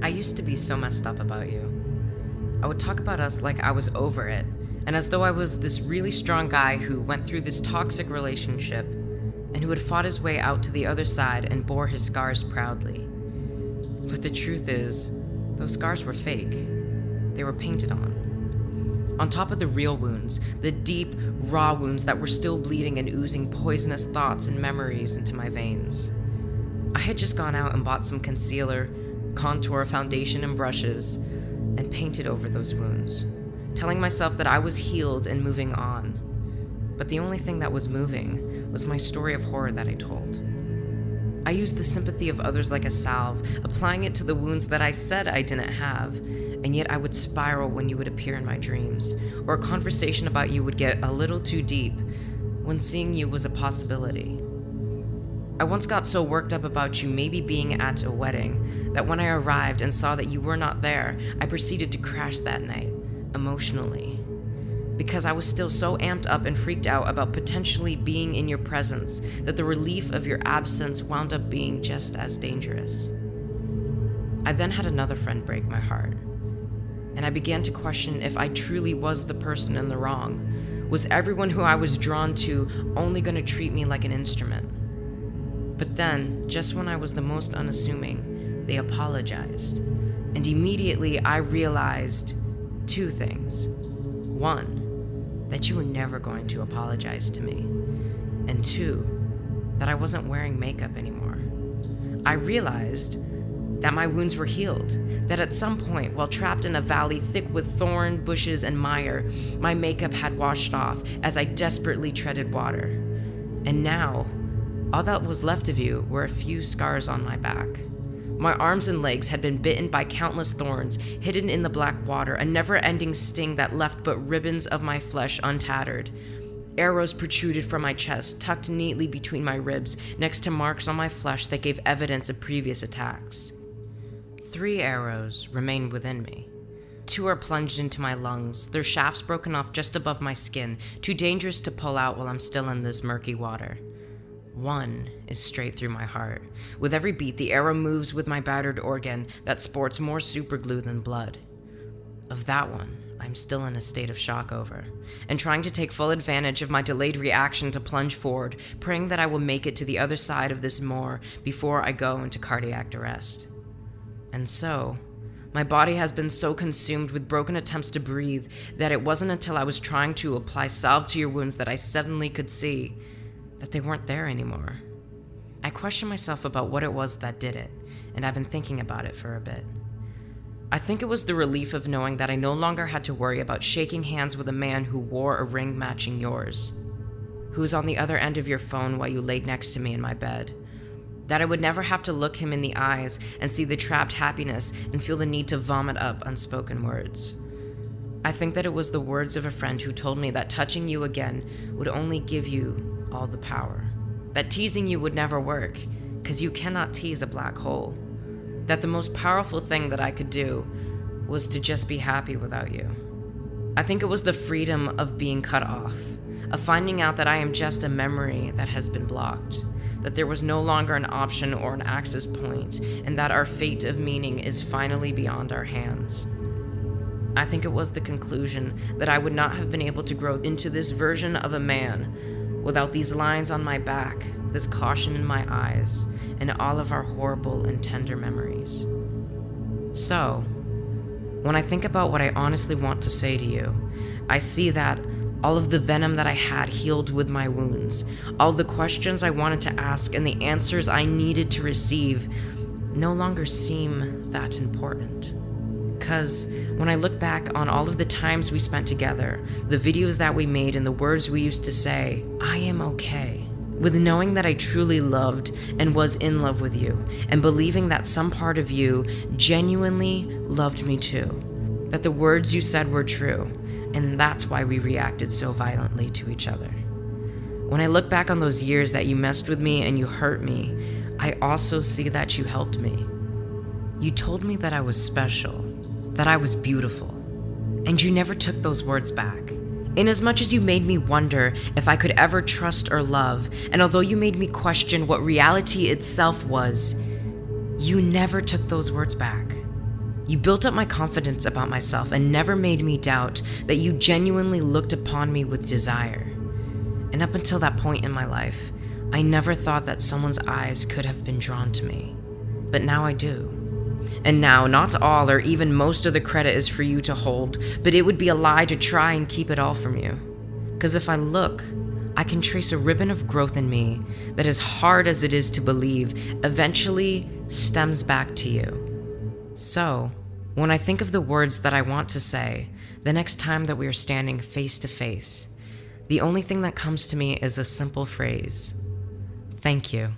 I used to be so messed up about you. I would talk about us like I was over it, and as though I was this really strong guy who went through this toxic relationship and who had fought his way out to the other side and bore his scars proudly. But the truth is, those scars were fake. They were painted on. On top of the real wounds, the deep, raw wounds that were still bleeding and oozing poisonous thoughts and memories into my veins. I had just gone out and bought some concealer, contour, foundation, and brushes, and painted over those wounds, telling myself that I was healed and moving on. But the only thing that was moving was my story of horror that I told. I used the sympathy of others like a salve, applying it to the wounds that I said I didn't have, and yet I would spiral when you would appear in my dreams, or a conversation about you would get a little too deep when seeing you was a possibility. I once got so worked up about you maybe being at a wedding that when I arrived and saw that you were not there, I proceeded to crash that night, emotionally. Because I was still so amped up and freaked out about potentially being in your presence that the relief of your absence wound up being just as dangerous. I then had another friend break my heart, and I began to question if I truly was the person in the wrong. Was everyone who I was drawn to only going to treat me like an instrument? But then, just when I was the most unassuming, they apologized. And immediately I realized two things. One, that you were never going to apologize to me. And two, that I wasn't wearing makeup anymore. I realized that my wounds were healed, that at some point, while trapped in a valley thick with thorn, bushes, and mire, my makeup had washed off as I desperately treaded water. And now, all that was left of you were a few scars on my back. My arms and legs had been bitten by countless thorns, hidden in the black water, a never-ending sting that left but ribbons of my flesh untattered. Arrows protruded from my chest, tucked neatly between my ribs, next to marks on my flesh that gave evidence of previous attacks. 3 arrows remain within me. 2 are plunged into my lungs, their shafts broken off just above my skin, too dangerous to pull out while I'm still in this murky water. 1 is straight through my heart. With every beat, the arrow moves with my battered organ that sports more superglue than blood. Of that one, I'm still in a state of shock over, and trying to take full advantage of my delayed reaction to plunge forward, praying that I will make it to the other side of this moor before I go into cardiac arrest. And so, my body has been so consumed with broken attempts to breathe that it wasn't until I was trying to apply salve to your wounds that I suddenly could see that they weren't there anymore. I questioned myself about what it was that did it, and I've been thinking about it for a bit. I think it was the relief of knowing that I no longer had to worry about shaking hands with a man who wore a ring matching yours, who was on the other end of your phone while you laid next to me in my bed. That I would never have to look him in the eyes and see the trapped happiness and feel the need to vomit up unspoken words. I think that it was the words of a friend who told me that touching you again would only give you all the power. That teasing you would never work, because you cannot tease a black hole. That the most powerful thing that I could do was to just be happy without you. I think it was the freedom of being cut off, of finding out that I am just a memory that has been blocked, that there was no longer an option or an access point, and that our fate of meaning is finally beyond our hands. I think it was the conclusion that I would not have been able to grow into this version of a man without these lines on my back, this caution in my eyes, and all of our horrible and tender memories. So, when I think about what I honestly want to say to you, I see that all of the venom that I had healed with my wounds, all the questions I wanted to ask and the answers I needed to receive no longer seem that important. Because when I look back on all of the times we spent together, the videos that we made and the words we used to say, I am okay with knowing that I truly loved and was in love with you, and believing that some part of you genuinely loved me too, that the words you said were true, and that's why we reacted so violently to each other. When I look back on those years that you messed with me and you hurt me, I also see that you helped me. You told me that I was special, that I was beautiful, and you never took those words back. Inasmuch as you made me wonder if I could ever trust or love, and although you made me question what reality itself was, you never took those words back. You built up my confidence about myself and never made me doubt that you genuinely looked upon me with desire. And up until that point in my life, I never thought that someone's eyes could have been drawn to me. But now I do. And now, not all or even most of the credit is for you to hold, but it would be a lie to try and keep it all from you. Because if I look, I can trace a ribbon of growth in me that, as hard as it is to believe, eventually stems back to you. So, when I think of the words that I want to say the next time that we are standing face to face, the only thing that comes to me is a simple phrase: thank you.